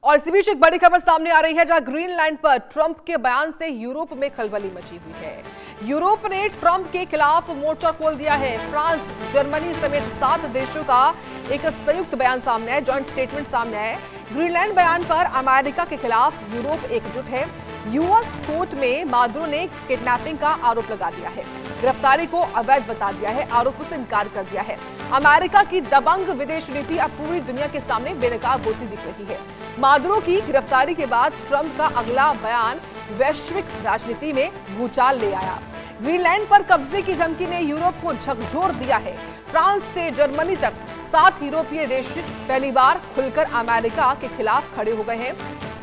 और इसी बीच एक बड़ी खबर सामने आ रही है, जहां ग्रीनलैंड पर ट्रंप के बयान से यूरोप में खलबली मची हुई है। यूरोप ने ट्रंप के खिलाफ मोर्चा खोल दिया है। फ्रांस, जर्मनी समेत 7 देशों का एक संयुक्त बयान सामने है, जॉइंट स्टेटमेंट सामने है। ग्रीनलैंड बयान पर अमेरिका के खिलाफ यूरोप एकजुट है। यूएस कोर्ट में मादुरो ने किडनैपिंग का आरोप लगा दिया है, गिरफ्तारी को अवैध बता दिया है, आरोपों से इनकार कर दिया है। अमेरिका की दबंग विदेश नीति अब पूरी दुनिया के सामने बेनकाब होती दिख रही है। मादुरो की गिरफ्तारी के बाद ट्रंप का अगला बयान वैश्विक राजनीति में भूचाल ले आया। ग्रीनलैंड पर कब्जे की धमकी ने यूरोप को झकझोर दिया है। फ्रांस से जर्मनी तक 7 यूरोपीय देश पहली बार खुलकर अमेरिका के खिलाफ खड़े हो गए हैं।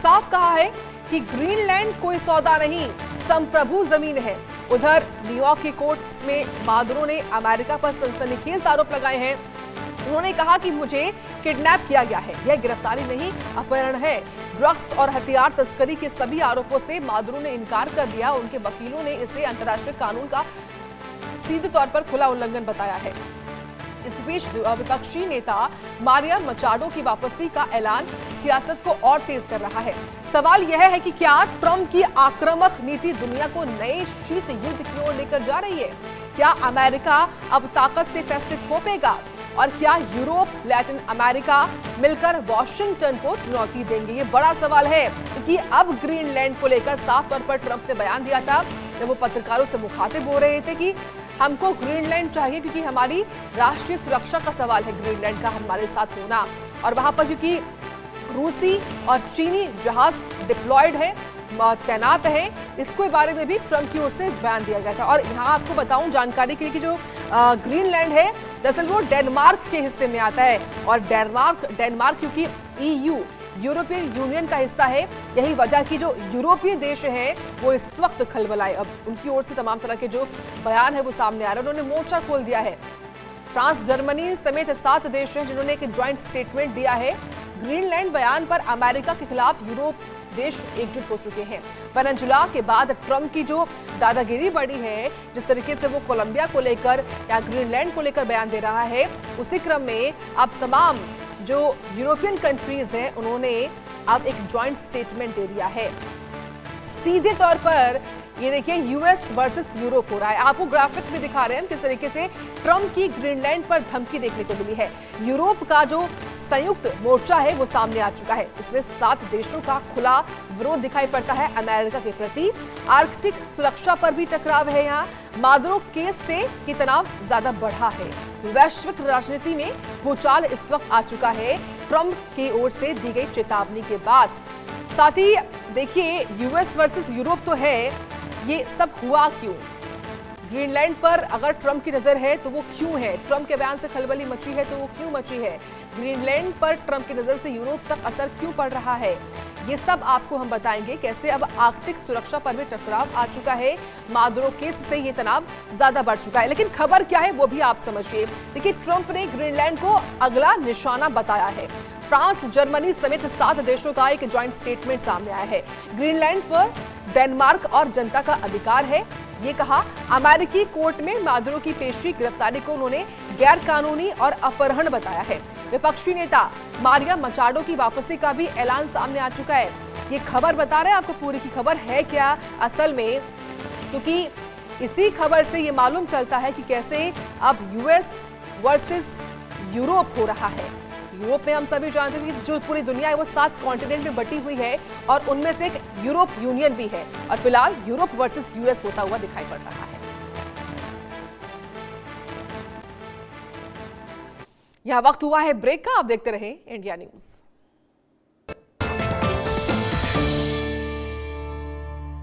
साफ कहा है कि ग्रीनलैंड कोई सौदा नहीं, संप्रभु जमीन है। उधर न्यूयॉर्क की कोर्ट में मादुरो ने अमेरिका पर सनसनीखेज आरोप लगाए हैं। उन्होंने कहा कि मुझे किडनैप किया गया है, यह गिरफ्तारी नहीं अपहरण है। ड्रग्स और हथियार तस्करी के सभी आरोपों से मादुरो ने इनकार कर दिया। उनके वकीलों ने इसे अंतर्राष्ट्रीय कानून का सीधे तौर पर खुला उल्लंघन बताया है। इस बीच विपक्षी नेता मारिया मचाडो की वापसी का ऐलान सियासत को और तेज कर रहा है। सवाल यह है कि क्या ट्रंप की आक्रामक नीति दुनिया को नए शीत युद्ध की ओर लेकर जा रही है? क्या अमेरिका अब ताकत से फैसले थोपेगा? और क्या यूरोप, लैटिन अमेरिका मिलकर वॉशिंगटन को चुनौती देंगे? ये बड़ा सवाल है, क्योंकि अब ग्रीनलैंड को लेकर साफ तौर पर ट्रंप ने बयान दिया था जब वो पत्रकारों से मुखातिब हो रहे थे कि हमको ग्रीनलैंड चाहिए क्योंकि हमारी राष्ट्रीय सुरक्षा का सवाल है ग्रीनलैंड का हमारे साथ होना। और वहां पर क्योंकि रूसी और चीनी जहाज डिप्लॉयड है, तैनात है, इसके बारे में भी ट्रंप की ओर से बयान दिया गया था। और यहाँ आपको बताऊं जानकारी के लिए कि जो ग्रीनलैंड है दरअसल वो डेनमार्क के हिस्से में आता है। और डेनमार्क क्योंकि ईयू यूरोपियन यूनियन का हिस्सा है, यही वजह की जो यूरोपीय देश हैं वो इस वक्त खलबलाए। अब उनकी ओर से तमाम तरह के जो बयान है वो सामने आ रहे हैं। उन्होंने मोर्चा खोल दिया है। फ्रांस, जर्मनी समेत 7 देश हैं जिन्होंने एक ज्वाइंट स्टेटमेंट दिया है। ग्रीनलैंड बयान पर अमेरिका के खिलाफ यूरोप देश एकजुट हो चुके हैं। वेनेजुला के बाद ट्रंप की जो दादागिरी बढ़ी है, जिस तरीके से वो कोलंबिया को लेकर या ग्रीनलैंड को लेकर बयान दे रहा है, उसी क्रम में अब तमाम जो यूरोपियन कंट्रीज हैं उन्होंने अब एक ज्वाइंट स्टेटमेंट दे दिया है। सीधे तौर पर ये देखिए यूएस वर्सेस यूरोप हो रहा है। आपको ग्राफिक में दिखा रहे हैं किस तरीके से ट्रंप की ग्रीनलैंड पर धमकी देखने को मिली है। यूरोप का जो संयुक्त मोर्चा है वो सामने आ चुका है। इसमें 7 देशों का खुला विरोध दिखाई पड़ता है अमेरिका के प्रति। आर्कटिक सुरक्षा पर भी टकराव है। यहाँ मादुरो केस से ये तनाव ज्यादा बढ़ा है। वैश्विक राजनीति में भूचाल इस वक्त आ चुका है ट्रंप की ओर से दी गई चेतावनी के बाद। साथ ही देखिए यूएस वर्सेस यूरोप तो है, ये सब हुआ क्यों? ग्रीनलैंड पर अगर ट्रंप की नजर है तो वो क्यों है? ट्रंप के बयान से खलबली मची है तो वो क्यों मची है? ग्रीनलैंड पर ट्रंप की नजर से यूरोप तक असर क्यों पड़ रहा है? ये सब आपको हम बताएंगे। कैसे अब आर्कटिक सुरक्षा पर भी टकराव आ चुका है, मादुरो केस से ये तनाव ज्यादा बढ़ चुका है। लेकिन खबर क्या है वो भी आप समझिए। देखिए, ट्रंप ने ग्रीनलैंड को अगला निशाना बताया है। फ्रांस, जर्मनी समेत 7 देशों का एक ज्वाइंट स्टेटमेंट सामने आया है। ग्रीनलैंड पर डेनमार्क और जनता का अधिकार है, ये कहा। अमेरिकी कोर्ट में मादुरो की पेशी गिरफ्तारी को उन्होंने गैर कानूनी और अपहरण बताया है। विपक्षी नेता मारिया मचाडो की वापसी का भी ऐलान सामने आ चुका है। ये खबर बता रहे हैं आपको पूरी की खबर है क्या असल में, क्योंकि इसी खबर से ये मालूम चलता है कि कैसे अब यूएस वर्सेस यूरोप हो रहा है। यूरोप में हम सभी जानते हैं कि जो पूरी दुनिया है वो 7 कॉन्टिनेंट में बटी हुई है और उनमें से एक यूरोप यूनियन भी है। और फिलहाल यूरोप वर्सेस यूएस होता हुआ दिखाई पड़ रहा है। यह वक्त हुआ है ब्रेक का। आप देखते रहे इंडिया न्यूज।